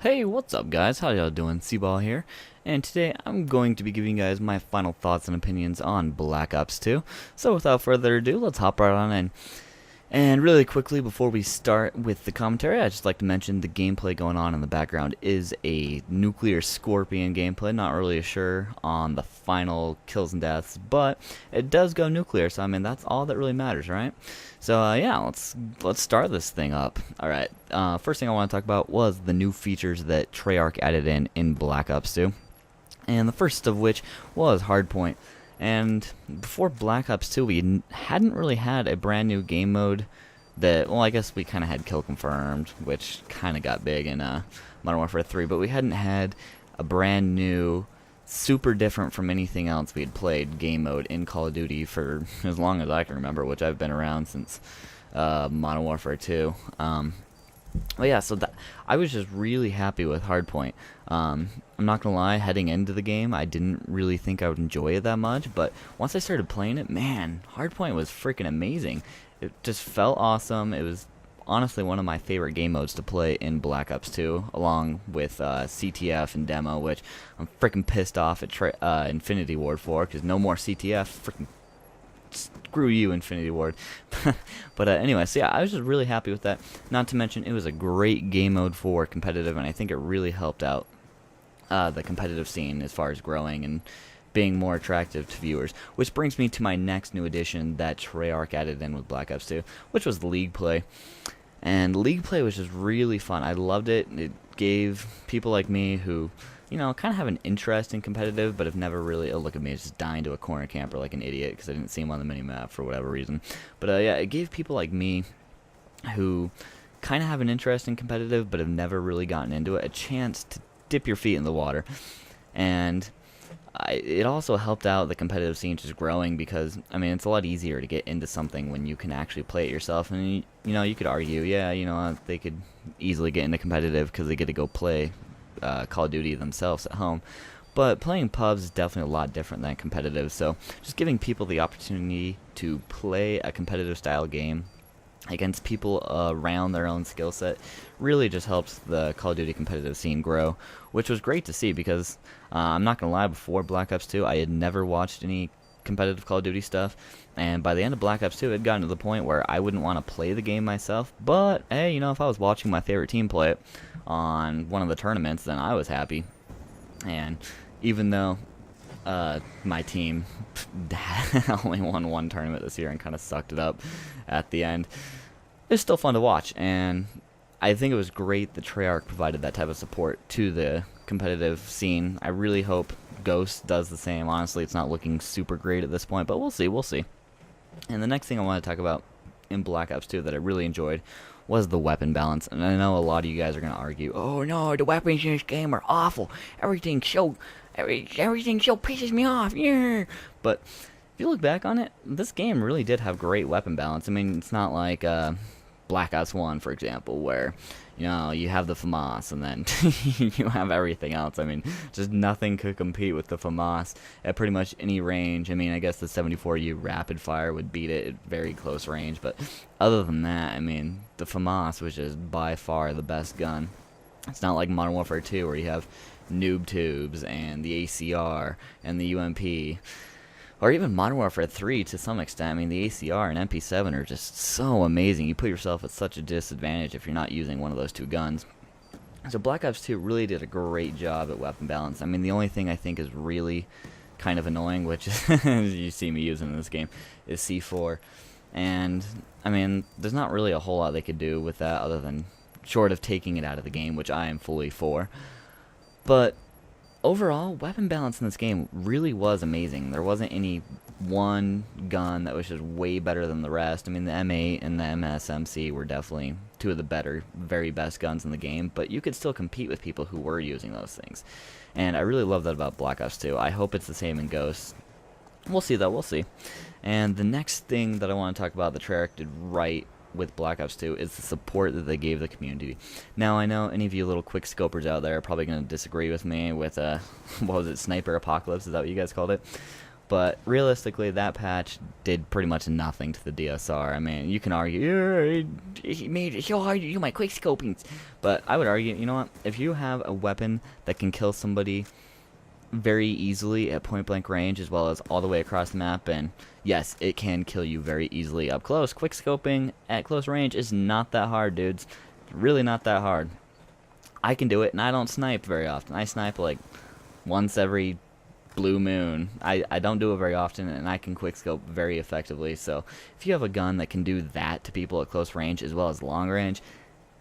Hey, what's up guys? How y'all doing? Seaball here, and today I'm going to be giving you guys my final thoughts and opinions on Black Ops 2. So without further ado, let's hop right on in. And really quickly, before we start with the commentary, I'd just like to mention the gameplay going on in the background is a nuclear scorpion gameplay. Not really sure on the final kills and deaths, but it does go nuclear, so I mean that's all that really matters, right? So yeah, let's start this thing up. All right, first thing I want to talk about was the new features that Treyarch added in Black Ops 2, and the first of which was Hardpoint. And before Black Ops 2, we hadn't really had a brand new game mode that, well, I guess we kind of had Kill Confirmed, which kind of got big in Modern Warfare 3, but we hadn't had a brand new, super different from anything else we had played game mode in Call of Duty for as long as I can remember, which I've been around since Modern Warfare 2. Well, yeah, so I was just really happy with Hardpoint. I'm not gonna lie, heading into the game, I didn't really think I would enjoy it that much, but once I started playing it, man, Hardpoint was freaking amazing. It just felt awesome. It was honestly one of my favorite game modes to play in Black Ops 2, along with CTF and Demo, which I'm freaking pissed off at Infinity Ward for, because no more CTF. Freaking screw you, Infinity Ward. But anyway, so yeah, I was just really happy with that. Not to mention, it was a great game mode for competitive, and I think it really helped out the competitive scene as far as growing and being more attractive to viewers. Which brings me to my next new addition that Treyarch added in with Black Ops 2, which was League Play. And League Play was just really fun. I loved it. It gave people like me who, you know, kind of have an interest in competitive, but have never really, oh, look at me, just dying to a corner camper like an idiot because I didn't see him on the mini-map for whatever reason. But yeah, it gave people like me who kind of have an interest in competitive, but have never really gotten into it, a chance to dip your feet in the water. And it also helped out the competitive scene just growing because, I mean, it's a lot easier to get into something when you can actually play it yourself. And, you know, you could argue, yeah, you know, they could easily get into competitive because they get to go play Call of Duty themselves at home. But playing pubs is definitely a lot different than competitive. So just giving people the opportunity to play a competitive style game against people around their own skill set really just helps the Call of Duty competitive scene grow, which was great to see because I'm not gonna lie, before Black Ops 2 I had never watched any competitive Call of Duty stuff, and by the end of Black Ops 2 it had gotten to the point where I wouldn't want to play the game myself, but hey, you know, if I was watching my favorite team play it on one of the tournaments, then I was happy. And even though my team only won one tournament this year and kind of sucked it up at the end, it's still fun to watch, and I think it was great that Treyarch provided that type of support to the competitive scene. I really hope Ghost does the same. Honestly, it's not looking super great at this point, but we'll see. And the next thing I want to talk about in Black Ops 2 that I really enjoyed was the weapon balance. And I know a lot of you guys are going to argue, oh no, the weapons in this game are awful. Everything so pisses me off. Yeah. But if you look back on it, this game really did have great weapon balance. I mean, it's not like Black Ops 1, for example, where, you know, you have the FAMAS and then you have everything else. I mean, just nothing could compete with the FAMAS at pretty much any range. I mean, I guess the 74U rapid fire would beat it at very close range, but other than that, I mean, the FAMAS was just by far the best gun. It's not like Modern Warfare 2 where you have noob tubes and the ACR and the UMP. Or even Modern Warfare 3 to some extent. I mean, the ACR and MP7 are just so amazing. You put yourself at such a disadvantage if you're not using one of those two guns. So Black Ops 2 really did a great job at weapon balance. I mean, the only thing I think is really kind of annoying, which is, you see me using in this game, is C4. And, I mean, there's not really a whole lot they could do with that other than short of taking it out of the game, which I am fully for. But overall, weapon balance in this game really was amazing. There wasn't any one gun that was just way better than the rest. I mean, the M8 and the MSMC were definitely two of the very best guns in the game, but you could still compete with people who were using those things. And I really love that about Black Ops 2. I hope it's the same in Ghost. We'll see, though. We'll see. And the next thing that I want to talk about that Treyarch did right with Black Ops 2 is the support that they gave the community. Now, I know any of you little quick scopers out there are probably going to disagree with me with, what was it, Sniper Apocalypse? Is that what you guys called it? But realistically, that patch did pretty much nothing to the DSR. I mean, you can argue, yeah, he made it so hard to do my quick scoping. But I would argue, you know what? If you have a weapon that can kill somebody very easily at point blank range as well as all the way across the map, and yes, it can kill you very easily up close. Quick scoping at close range is not that hard, dudes. Really not that hard. I can do it, and I don't snipe very often. I snipe like once every blue moon. I don't do it very often, and I can quickscope very effectively. So if you have a gun that can do that to people at close range as well as long range,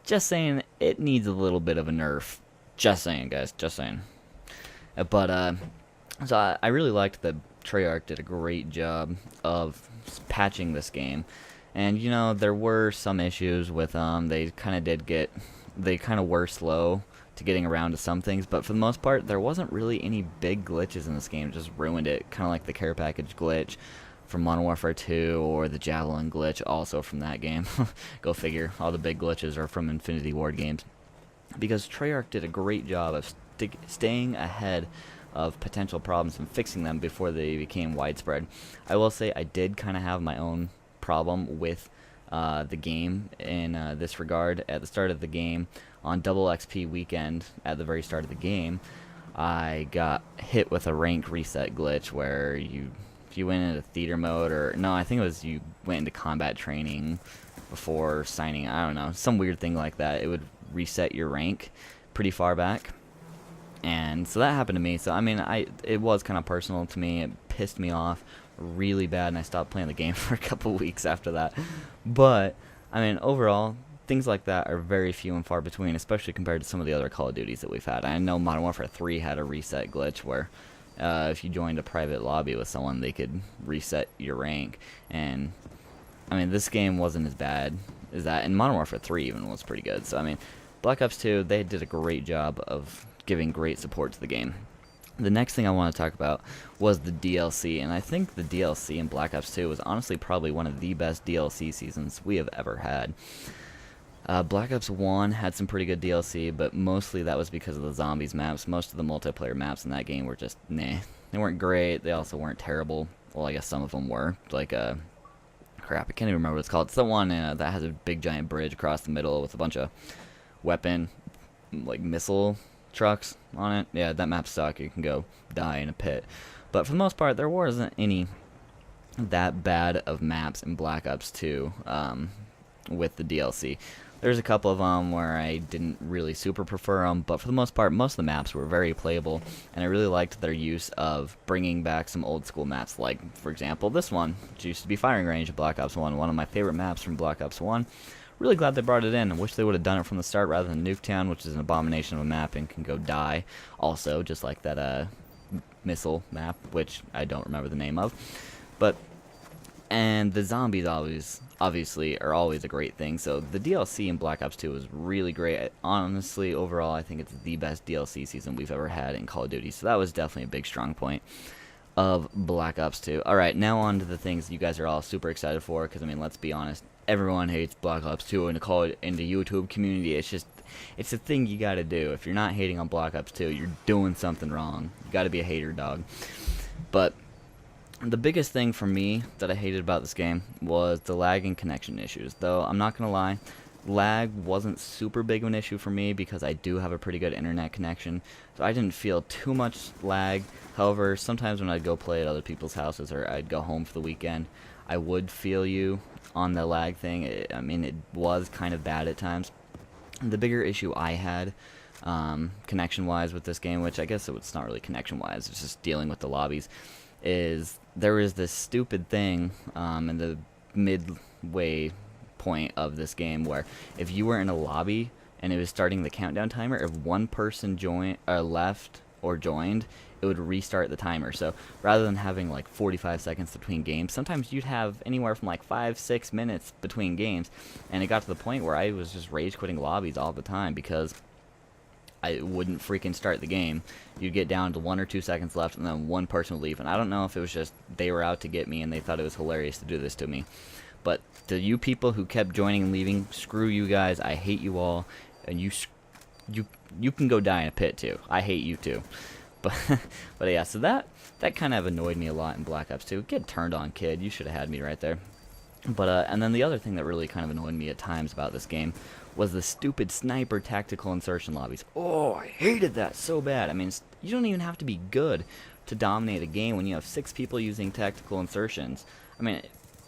just saying, it needs a little bit of a nerf. Just saying, guys, just saying. But so I really liked that Treyarch did a great job of patching this game. And you know, there were some issues with they kind of were slow to getting around to some things, but for the most part, there wasn't really any big glitches in this game. It just ruined it, kind of like the care package glitch from Modern Warfare 2, or the Javelin glitch, also from that game. Go figure, all the big glitches are from Infinity Ward games. Because Treyarch did a great job of staying ahead of potential problems and fixing them before they became widespread. I will say I did kind of have my own problem with the game in this regard. At the start of the game, on double XP weekend, at the very start of the game, I got hit with a rank reset glitch where if you went into theater mode, or no, I think it was you went into combat training before signing, I don't know, some weird thing like that, it would reset your rank pretty far back. And so that happened to me. So I mean, it was kind of personal to me. It pissed me off really bad, and I stopped playing the game for a couple weeks after that. But I mean, overall, things like that are very few and far between, especially compared to some of the other Call of Duties that we've had. I know Modern Warfare 3 had a reset glitch where if you joined a private lobby with someone, they could reset your rank. And I mean, this game wasn't as bad as that, and Modern Warfare 3 even was pretty good. So I mean, Black Ops 2, they did a great job of giving great support to the game. The next thing I want to talk about was the DLC, and I think the DLC in Black Ops 2 was honestly probably one of the best DLC seasons we have ever had. Black Ops 1 had some pretty good DLC, but mostly that was because of the zombies maps. Most of the multiplayer maps in that game were just, nah. They weren't great, they also weren't terrible. Well, I guess some of them were. Like, crap, I can't even remember what it's called. It's the one that has a big giant bridge across the middle with a bunch of weapon, like, missile trucks on it. Yeah, that map sucks. You can go die in a pit. But for the most part, there wasn't any that bad of maps in Black Ops 2 with the DLC. There's a couple of them where I didn't really super prefer them, but for the most part, most of the maps were very playable, and I really liked their use of bringing back some old school maps, like, for example, this one, which used to be Firing Range in Black Ops 1, one of my favorite maps from Black Ops 1. Really glad they brought it in. I wish they would have done it from the start rather than Nuketown, which is an abomination of a map and can go die also, just like that missile map, which I don't remember the name of. But, and the zombies obviously are always a great thing, so the DLC in Black Ops 2 was really great. Honestly, overall, I think it's the best DLC season we've ever had in Call of Duty, so that was definitely a big strong point of Black Ops 2. Alright, now on to the things you guys are all super excited for, because, I mean, let's be honest, everyone hates Black Ops 2 in the YouTube community. It's a thing you gotta do. If you're not hating on Black Ops 2, you're doing something wrong. You gotta be a hater, dog. But the biggest thing for me that I hated about this game was the lag and connection issues. Though, I'm not gonna lie, lag wasn't super big of an issue for me because I do have a pretty good internet connection, so I didn't feel too much lag. However, sometimes when I'd go play at other people's houses or I'd go home for the weekend, I would feel you on the lag thing. I mean, it was kind of bad at times. The bigger issue I had, connection-wise with this game, which I guess it's not really connection-wise, it's just dealing with the lobbies, is there was this stupid thing in the midway point of this game where if you were in a lobby and it was starting the countdown timer, if one person left or joined, it would restart the timer. So rather than having like 45 seconds between games, sometimes you'd have anywhere from like 5-6 minutes between games, and it got to the point where I was just rage quitting lobbies all the time because I wouldn't freaking start the game. You'd get down to 1 or 2 seconds left, and then one person would leave. And I don't know if it was just they were out to get me and they thought it was hilarious to do this to me. But to you people who kept joining and leaving, screw you guys. I hate you all. And you can go die in a pit too. I hate you too. But but yeah, so that kind of annoyed me a lot in Black Ops 2. Get turned on, kid. You should have had me right there. But and then the other thing that really kind of annoyed me at times about this game was the stupid sniper tactical insertion lobbies. Oh, I hated that so bad. I mean, you don't even have to be good to dominate a game when you have 6 people using tactical insertions. I mean,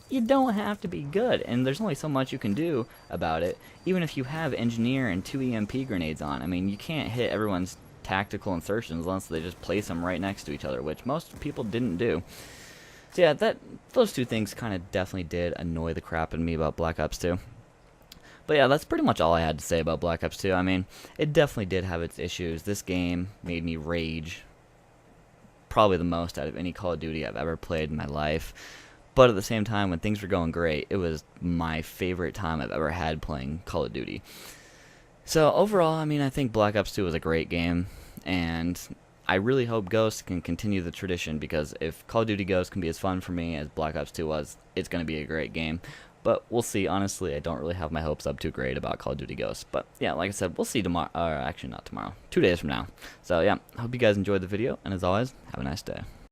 you don't have to be good, and there's only so much you can do about it, even if you have engineer and 2 EMP grenades on. I mean, you can't hit everyone's tactical insertions unless they just place them right next to each other, which most people didn't do. So yeah, those two things kind of definitely did annoy the crap out of me about Black Ops 2. But yeah, that's pretty much all I had to say about Black Ops 2. I mean, it definitely did have its issues. This game made me rage probably the most out of any Call of Duty I've ever played in my life. But at the same time, when things were going great, it was my favorite time I've ever had playing Call of Duty. So overall, I mean, I think Black Ops 2 was a great game, and I really hope Ghost can continue the tradition, because if Call of Duty Ghost can be as fun for me as Black Ops 2 was, it's going to be a great game. But we'll see. Honestly, I don't really have my hopes up too great about Call of Duty Ghost. But yeah, like I said, we'll see tomorrow. Actually, not tomorrow. 2 days from now. So yeah, hope you guys enjoyed the video, and as always, have a nice day.